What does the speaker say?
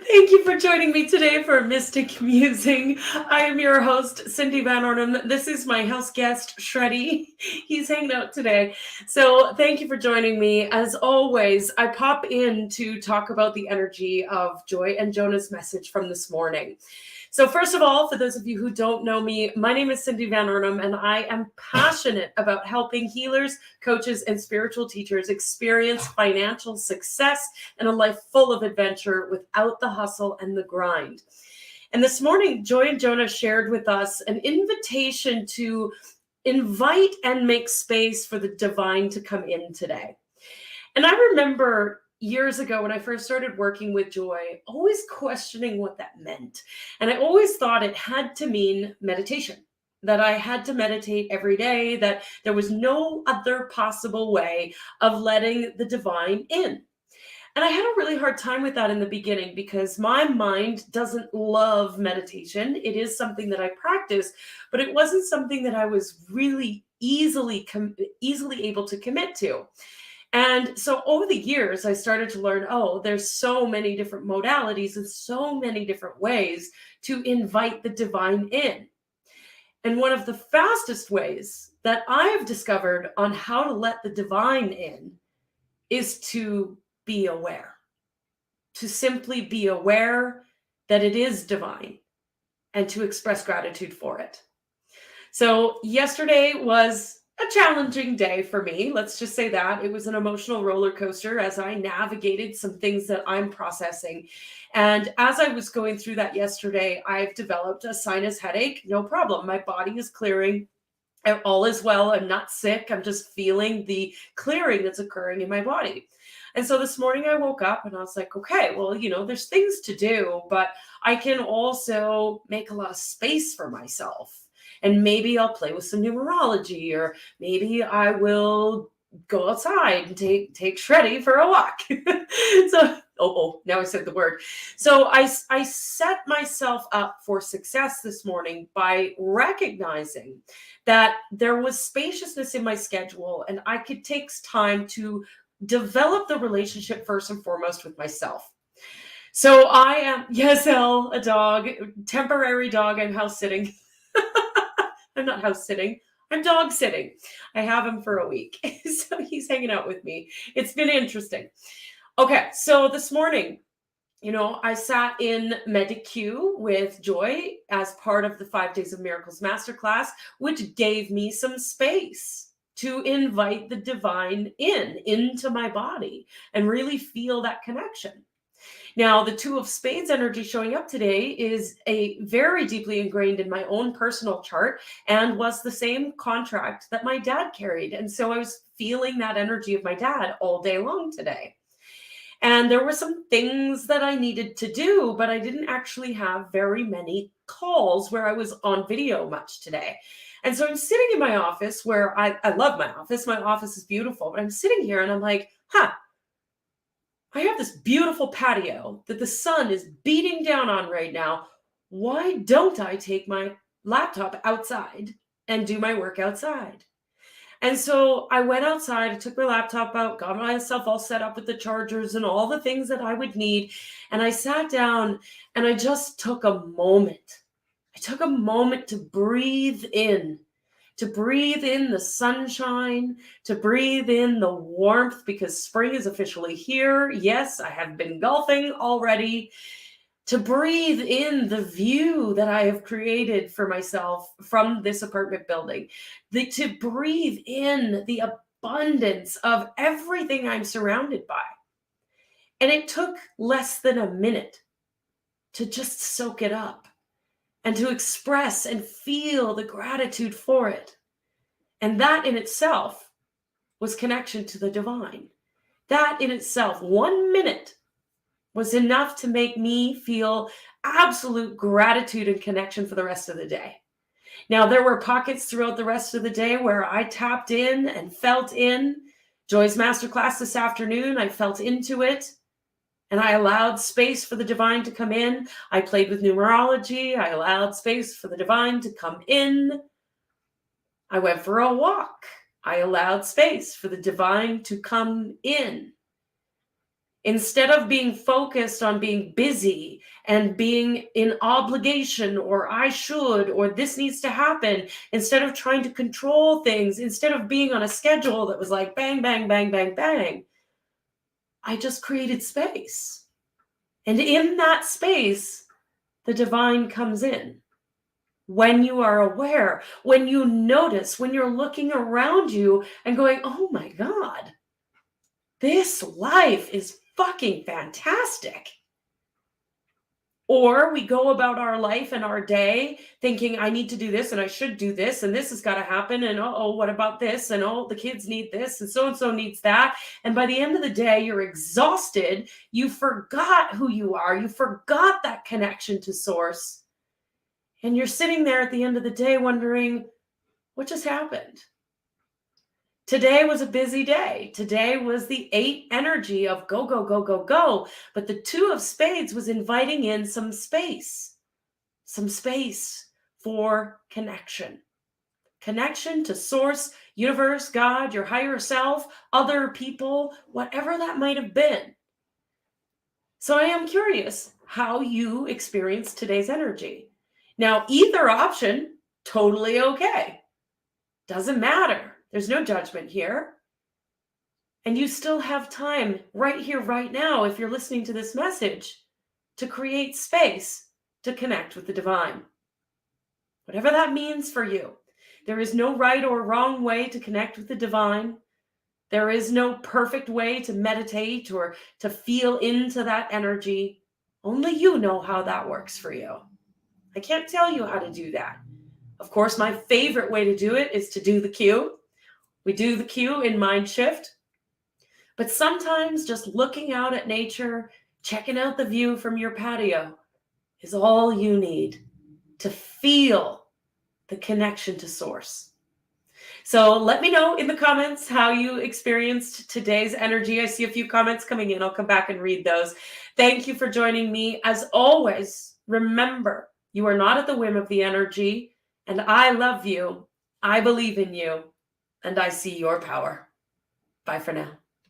Thank you for joining me today for Mystic Musing. I am your host, Cindy Van Ornum. This is my house guest, Shreddy. He's hanging out today. So thank you for joining me. As always, I pop in to talk about the energy of Joy and Jonah's message from this morning. So first of all, for those of you who don't know me, my name is Cindy Van Ornum, and I am passionate about helping healers, coaches, and spiritual teachers experience financial success and a life full of adventure without the hustle and the grind. And this morning, Joy and Jonah shared with us an invitation to invite and make space for the divine to come in today. And I remember years ago when I first started working with Joy, always questioning what that meant. And I always thought it had to mean meditation, that I had to meditate every day, that there was no other possible way of letting the divine in. And I had a really hard time with that in the beginning because my mind doesn't love meditation. It is something that I practice, but it wasn't something that I was really easily able to commit to. And so over the years, I started to learn, oh, there's so many different modalities and so many different ways to invite the divine in. And one of the fastest ways that I've discovered on how to let the divine in is to be aware, to simply be aware that it is divine and to express gratitude for it. So yesterday was a challenging day for me. Let's just say that. It was an emotional roller coaster as I navigated some things that I'm processing. And as I was going through that yesterday, I've developed a sinus headache. No problem. My body is clearing. All is well. I'm not sick. I'm just feeling the clearing that's occurring in my body. And so this morning I woke up and I was like, okay, well, there's things to do, but I can also make a lot of space for myself. And maybe I'll play with some numerology, or maybe I will go outside and take Shreddy for a walk. So, now I said the word. So I set myself up for success this morning by recognizing that there was spaciousness in my schedule and I could take time to develop the relationship first and foremost with myself. So I am, yes, Elle, a dog, temporary dog. I'm house sitting. I'm not house sitting. I'm dog sitting. I have him for a week. So he's hanging out with me. It's been interesting. Okay, so this morning, I sat in MediQ with Joy as part of the 5 Days of Miracles Masterclass, which gave me some space to invite the divine into my body and really feel that connection. Now, the Two of Spades energy showing up today is a very deeply ingrained in my own personal chart and was the same contract that my dad carried. And so I was feeling that energy of my dad all day long today. And there were some things that I needed to do, but I didn't actually have very many calls where I was on video much today. And so I'm sitting in my office where I love my office. My office is beautiful, but I'm sitting here and I'm like, I have this beautiful patio that the sun is beating down on right now. Why don't I take my laptop outside and do my work outside? And so I went outside, I took my laptop out, got myself all set up with the chargers and all the things that I would need. And I sat down and I just took a moment. I took a moment to breathe in the sunshine, to breathe in the warmth, because spring is officially here. Yes, I have been golfing already. To breathe in the view that I have created for myself from this apartment building, to breathe in the abundance of everything I'm surrounded by. And it took less than a minute to just soak it up and to express and feel the gratitude for it. And that in itself was connection to the divine. That in itself, 1 minute, was enough to make me feel absolute gratitude and connection for the rest of the day. Now, there were pockets throughout the rest of the day where I tapped in and felt in. Joy's masterclass this afternoon, I felt into it. And I allowed space for the divine to come in. I played with numerology. I allowed space for the divine to come in. I went for a walk. I allowed space for the divine to come in. Instead of being focused on being busy and being in obligation, or I should, or this needs to happen, instead of trying to control things, instead of being on a schedule that was like bang, bang, bang, bang, bang, I just created space. And in that space, the divine comes in. When you are aware, when you notice, when you're looking around you and going, oh my God, this life is fucking fantastic. Or we go about our life and our day thinking, I need to do this and I should do this and this has got to happen. And oh, what about this? And oh, the kids need this and so needs that. And by the end of the day, you're exhausted. You forgot who you are. You forgot that connection to source. And you're sitting there at the end of the day wondering, what just happened? Today was a busy day. Today was the 8 energy of go, go, go, go, go. But the 2 of spades was inviting in some space for connection. Connection to source, universe, God, your higher self, other people, whatever that might have been. So I am curious how you experience today's energy. Now, either option, totally okay. Doesn't matter. There's no judgment here. And you still have time right here, right now, if you're listening to this message, to create space to connect with the divine. Whatever that means for you. There is no right or wrong way to connect with the divine. There is no perfect way to meditate or to feel into that energy. Only you know how that works for you. I can't tell you how to do that. Of course, my favorite way to do it is to do the cue. We do the cue in Mind Shift. But sometimes just looking out at nature, checking out the view from your patio is all you need to feel the connection to source. So let me know in the comments how you experienced today's energy. I see a few comments coming in. I'll come back and read those. Thank you for joining me. As always, remember, you are not at the whim of the energy, and I love you. I believe in you, and I see your power. Bye for now.